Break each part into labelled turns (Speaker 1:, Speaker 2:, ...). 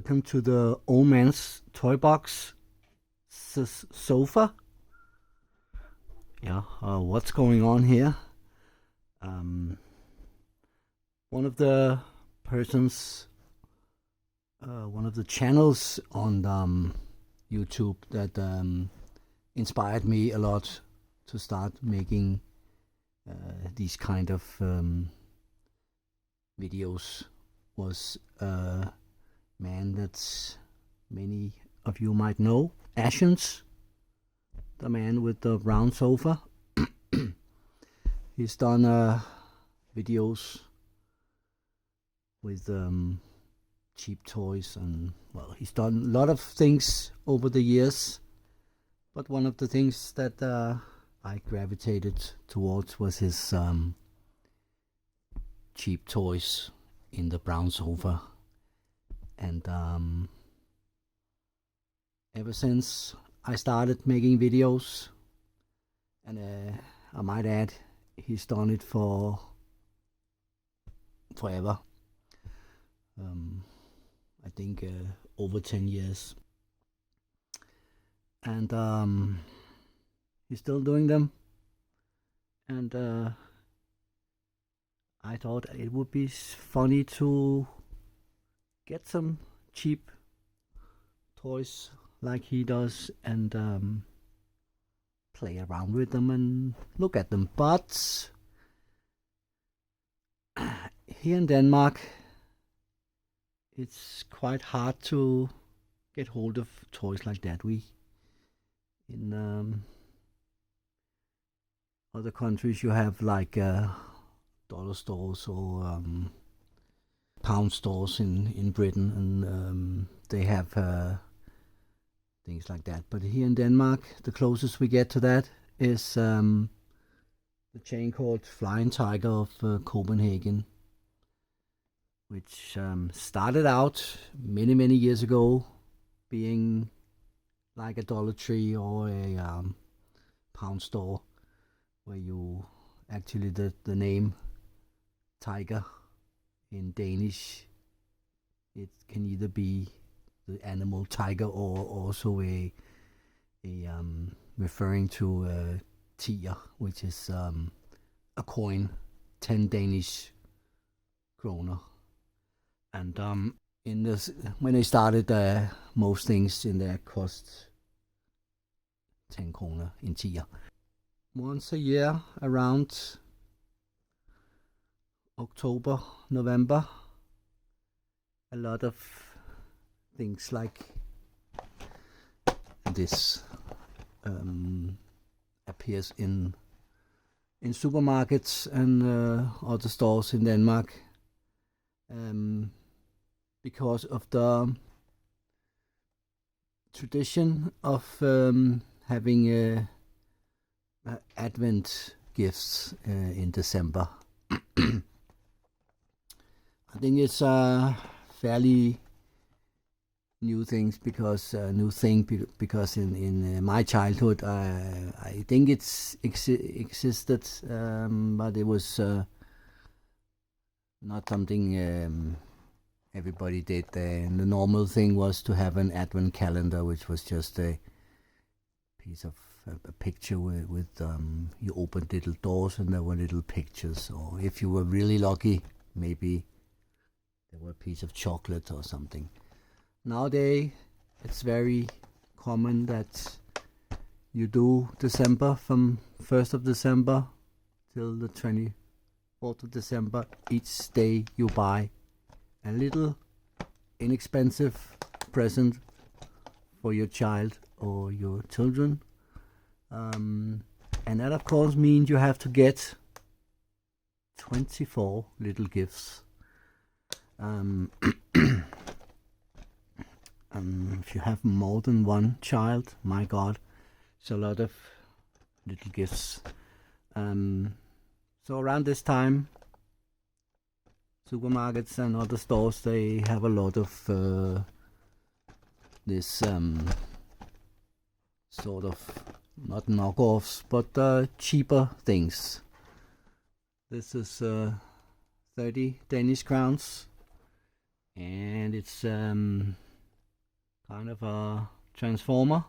Speaker 1: Welcome to the old man's toy box sofa. Yeah, what's going on here? Um, one of the persons, one of the channels on YouTube that inspired me a lot to start making these kind of videos was a man that many of you might know, Ashens, the man with the round sofa. He's done videos with cheap toys, and well, he's done a lot of things over the years, but one of the things that I gravitated towards was his cheap toys in the brown sofa. And ever since I started making videos, and I might add, he's done it for forever. I think over 10 years. And he's still doing them. And I thought it would be funny to get some cheap toys like he does and play around with them and look at them. But here in Denmark, it's quite hard to get hold of toys like that. We in other countries you have like dollar stores or pound stores in Britain, and they have things like that. But here in Denmark, the closest we get to that is the chain called Flying Tiger of Copenhagen, which started out many years ago being like a Dollar Tree or a pound store, where you actually the name tiger in Danish, it can either be the animal tiger or also a referring to tier, which is a coin, 10 Danish kroner. And in this, when they started, most things in there cost 10 kroner in tier. Once a year, around October, November, a lot of things like this appears in supermarkets and other stores in Denmark, because of the tradition of having Advent gifts in December. I think it's a fairly new thing because in my childhood I think it's existed, but it was not something everybody did. And the normal thing was to have an Advent calendar, which was just a piece of a picture with you opened little doors and there were little pictures, or if you were really lucky, maybe there were a piece of chocolate or something. Nowadays, it's very common that you do December, from 1st of December till the 24th of December. Each day you buy a little inexpensive present for your child or your children. And that of course means you have to get 24 little gifts. If you have more than one child, my God, it's a lot of little gifts. So around this time, supermarkets and other stores, they have a lot of this sort of, not knockoffs, but cheaper things. This is 30 Danish crowns, and it's kind of a transformer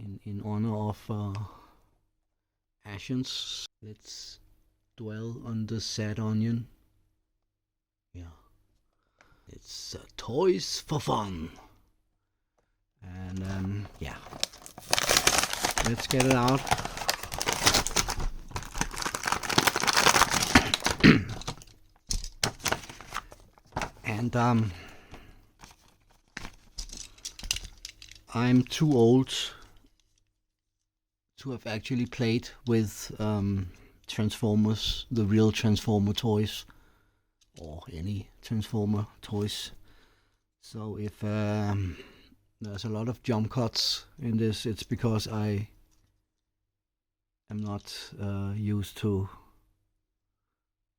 Speaker 1: in honor of Ashens. Let's dwell on the sad onion. Yeah, it's toys for fun. And yeah, let's get it out. And I'm too old to have actually played with Transformers, the real Transformer toys, or any Transformer toys. So if there's a lot of jump cuts in this, it's because I am not used to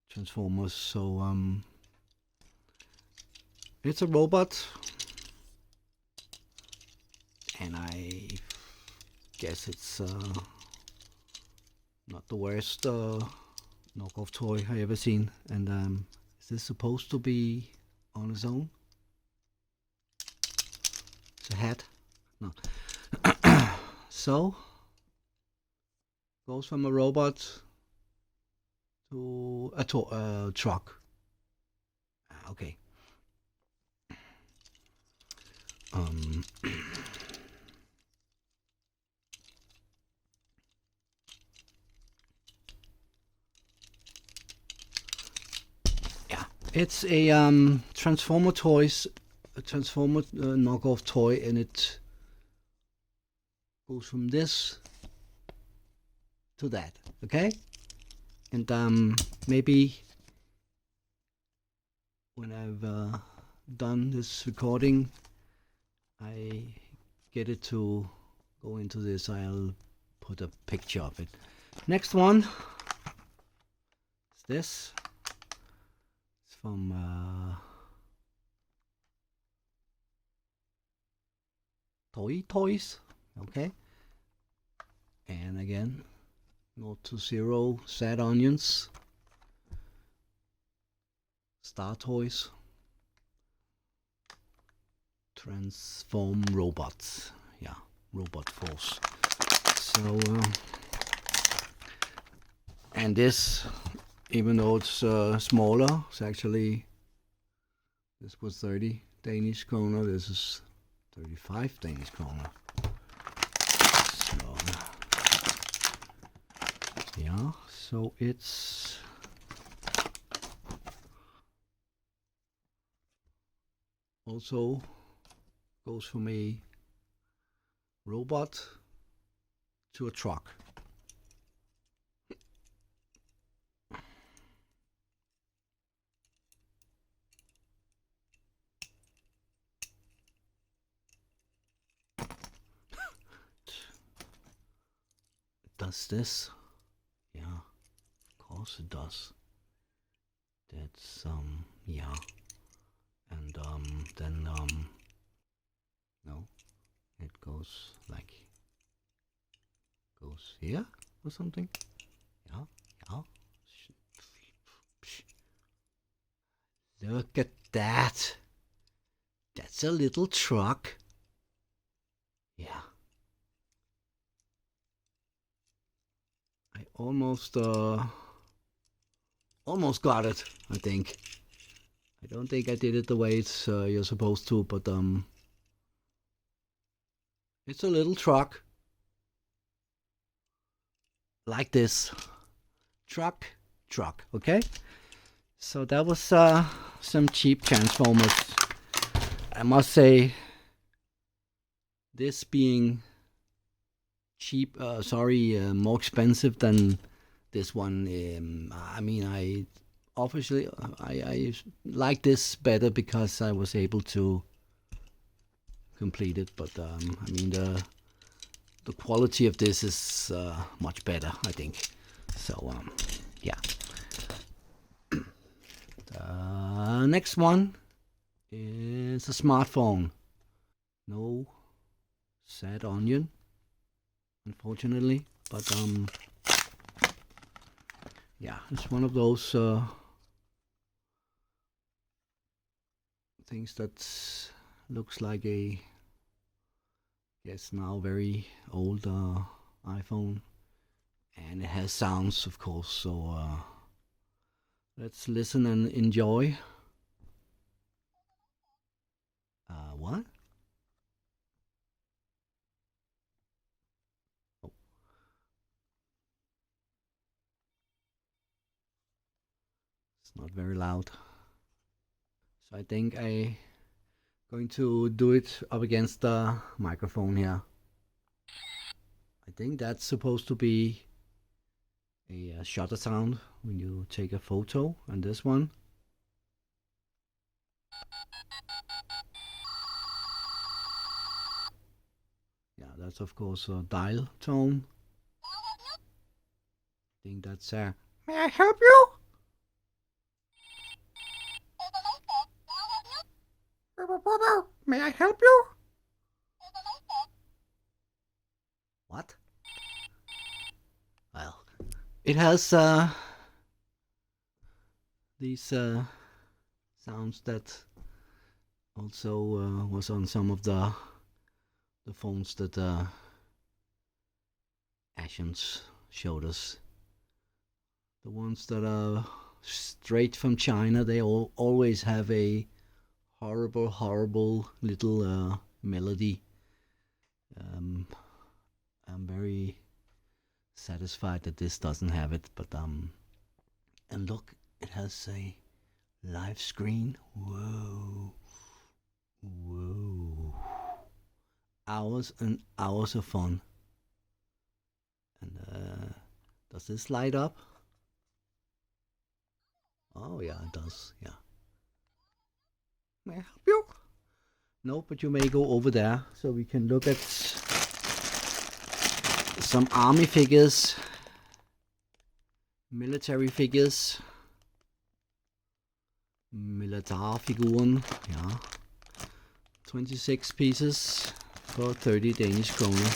Speaker 1: Transformers. So it's a robot, and I guess it's not the worst knockoff toy I ever seen. And is this supposed to be on its own? It's a hat? No. So goes from a robot to a truck. Okay. Yeah, it's a Transformer toys, a Transformer knockoff toy, and it goes from this to that. Okay, and maybe when I've done this recording, I get it to go into this, I'll put a picture of it. Next one is this. It's from Toys. Okay. And again, Note to Zero, Sad Onions, Star Toys, Transform Robots. Yeah, Robot Force. So, and this, even though it's smaller, it's actually, this was 30 Danish kroner, this is 35 Danish kroner. So, yeah, so it's also goes from a robot to a truck. Does this? Yeah, of course it does. That's yeah. And then no, it goes like, goes here or something. Yeah, yeah. Look at that. That's a little truck. Yeah. I almost got it, I think. I don't think I did it the way it's you're supposed to, but it's a little truck like this. Truck, okay? So that was some cheap Transformers. I must say, this being cheap, more expensive than this one. I mean, I like this better because I was able to complete it. But I mean, the quality of this is much better, I think. So yeah. The next one is a smartphone. No Sad Onion, unfortunately, but yeah, it's one of those things that's looks like a, yes, now very old iPhone, and it has sounds, of course. So let's listen and enjoy. What? Oh, it's not very loud. So I think I going to do it up against the microphone here. I think that's supposed to be a shutter sound when you take a photo, and this one, yeah, that's of course a dial tone. I think that's may I help you? May I help you? What? Well, it has these sounds that also was on some of the phones that Ashens showed us. The ones that are straight from China, they always have a horrible little melody. I'm very satisfied that this doesn't have it, but and look, it has a live screen. Whoa, whoa, hours and hours of fun. And does this light up? Oh yeah, it does. Yeah. May I help you? No, but you may go over there so we can look at some army figures, military figures, Militarfiguren, yeah. 26 pieces for 30 Danish kroner.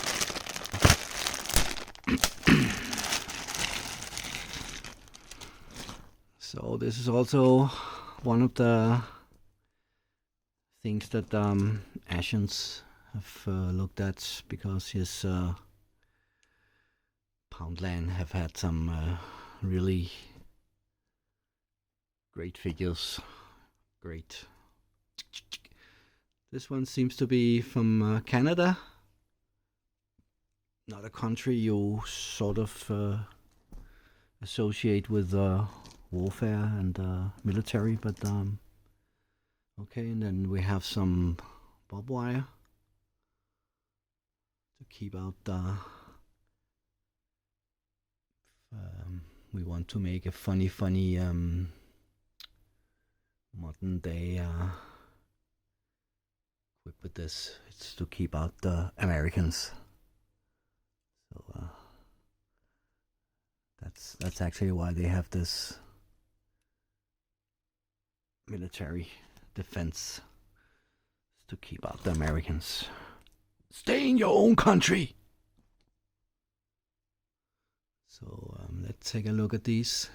Speaker 1: So this is also one of the things that Ashens have looked at, because his Poundland have had some really great figures. Great. This one seems to be from Canada. Not a country you sort of associate with warfare and military, but okay. And then we have some barbed wire to keep out the. We want to make a funny modern day whip with this. It's to keep out the Americans. So that's actually why they have this military defense, to keep out the Americans. Stay in your own country. So let's take a look at these.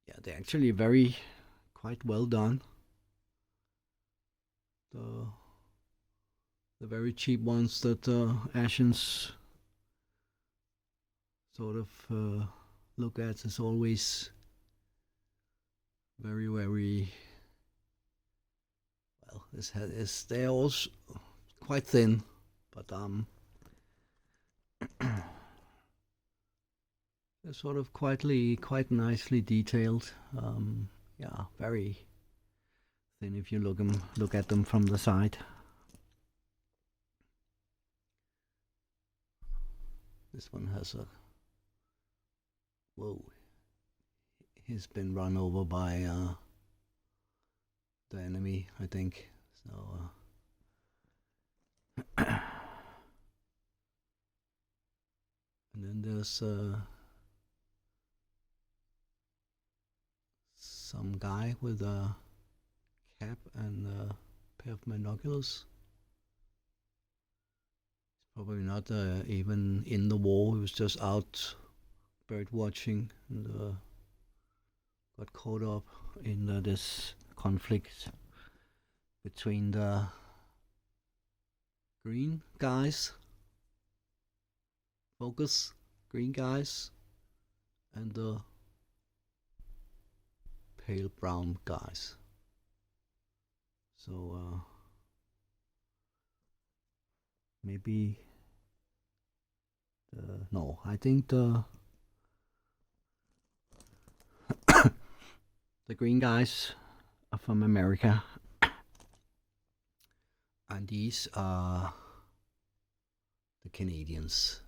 Speaker 1: Yeah, they're actually quite well done. The very cheap ones that Ashens sort of look at is always very well. This head is, they're also quite thin, but they're sort of quite nicely detailed. Yeah, very thin if you look at them from the side. This one has a, whoa, he's been run over by the enemy, I think. So and then there's some guy with a cap and a pair of binoculars. Probably not even in the war. He was just out bird watching. And got caught up in this conflict between the green guys, focus green guys, and the pale brown guys. So maybe no, I think the green guys are from America, and these are the Canadians.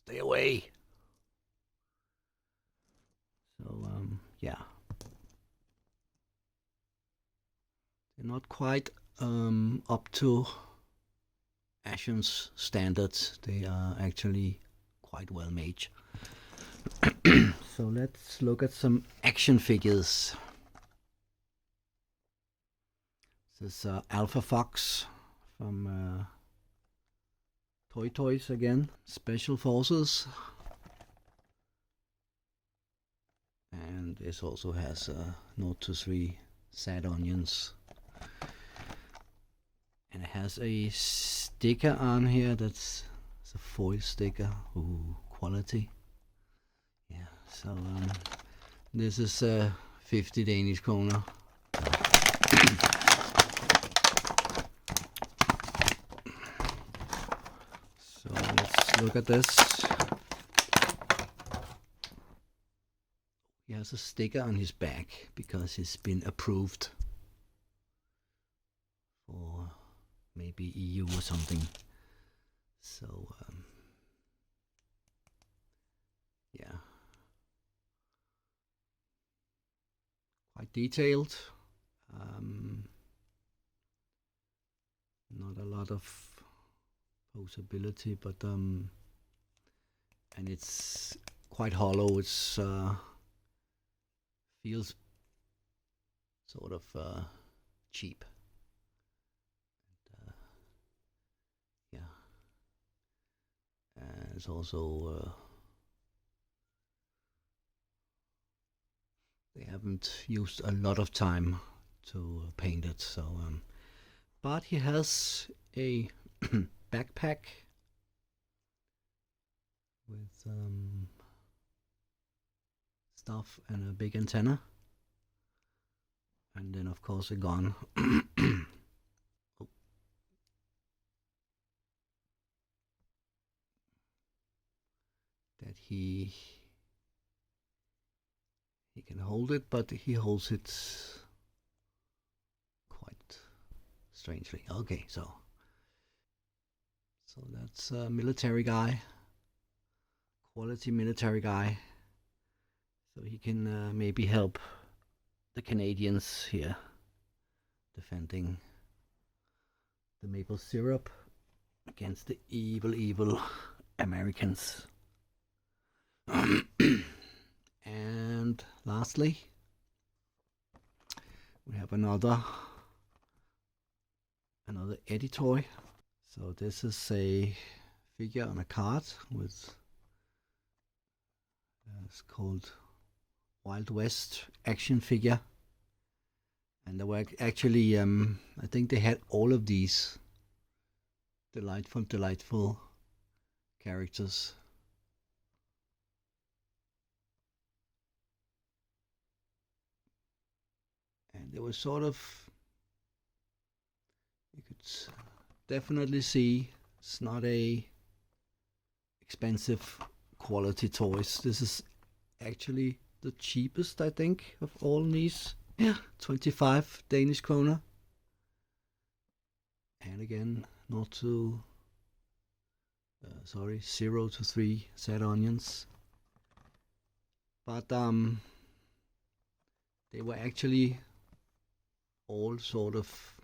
Speaker 1: Stay away. So yeah, they're not quite up to Ashens standards. They are actually quite well made. So let's look at some action figures. This is Alpha Fox from Toy Toys again, Special Forces. And this also has 0 to 3 sad onions. And it has a sticker on here that's a foil sticker. Ooh, quality. Yeah, so this is 50 Danish kroner. So let's look at this. He has a sticker on his back because he's been approved for maybe EU or something. So yeah, quite detailed. Not a lot of posability, but and it's quite hollow. It's feels sort of cheap. And, yeah, and it's also they haven't used a lot of time to paint it. So, but he has a backpack with stuff and a big antenna, and then of course a gun. Oh. That he can hold it, but he holds it quite strangely. Okay, so that's a military guy, quality military guy. So he can maybe help the Canadians here defending the maple syrup against the evil Americans. And lastly, we have another Eddie toy. So this is a figure on a card with it's called Wild West action figure, and there were actually I think they had all of these delightful characters. And they were sort of, you could definitely see it's not a expensive quality toys. This is actually the cheapest, I think, of all these. Yeah, 25 Danish kroner. And again, not to 0 to 3 sad onions. But they were actually all sort of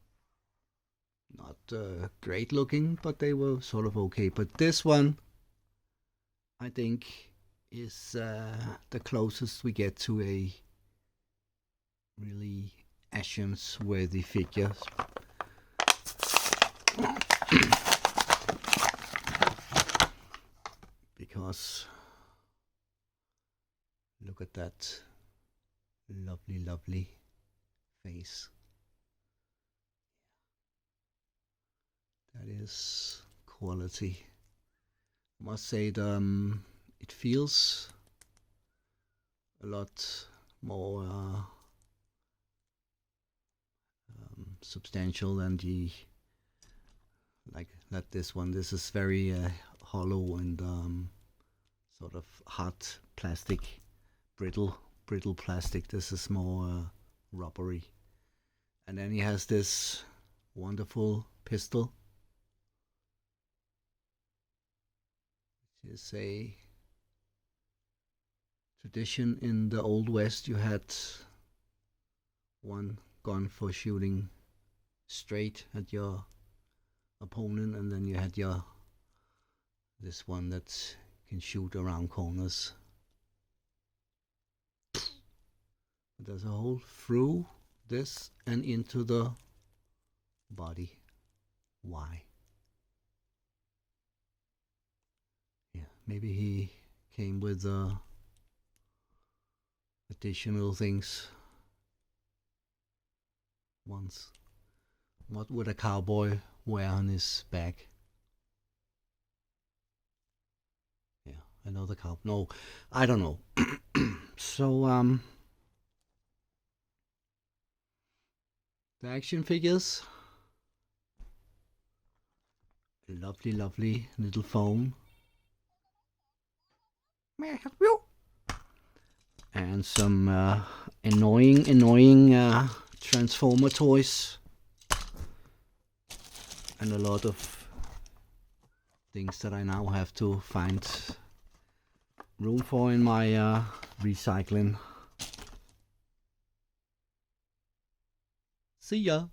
Speaker 1: not great looking, but they were sort of okay. But this one, I think, is the closest we get to a really Ashens worthy figure. Because Look at that lovely, lovely face. That is quality. I must say it feels a lot more substantial than the like this one. This is very hollow and sort of hard plastic, brittle plastic. This is more rubbery. And then he has this wonderful pistol, which is a tradition in the Old West. You had one gun for shooting straight at your opponent, and then you had this one that can shoot around corners. There's a hole through this and into the body. Why? Yeah, maybe he came with additional things once. What would a cowboy wear on his back? Yeah, another cow. No, I don't know. So the action figures. Lovely, lovely little phone. May I help you? And some annoying Transformer toys. And a lot of things that I now have to find room for in my recycling. See ya!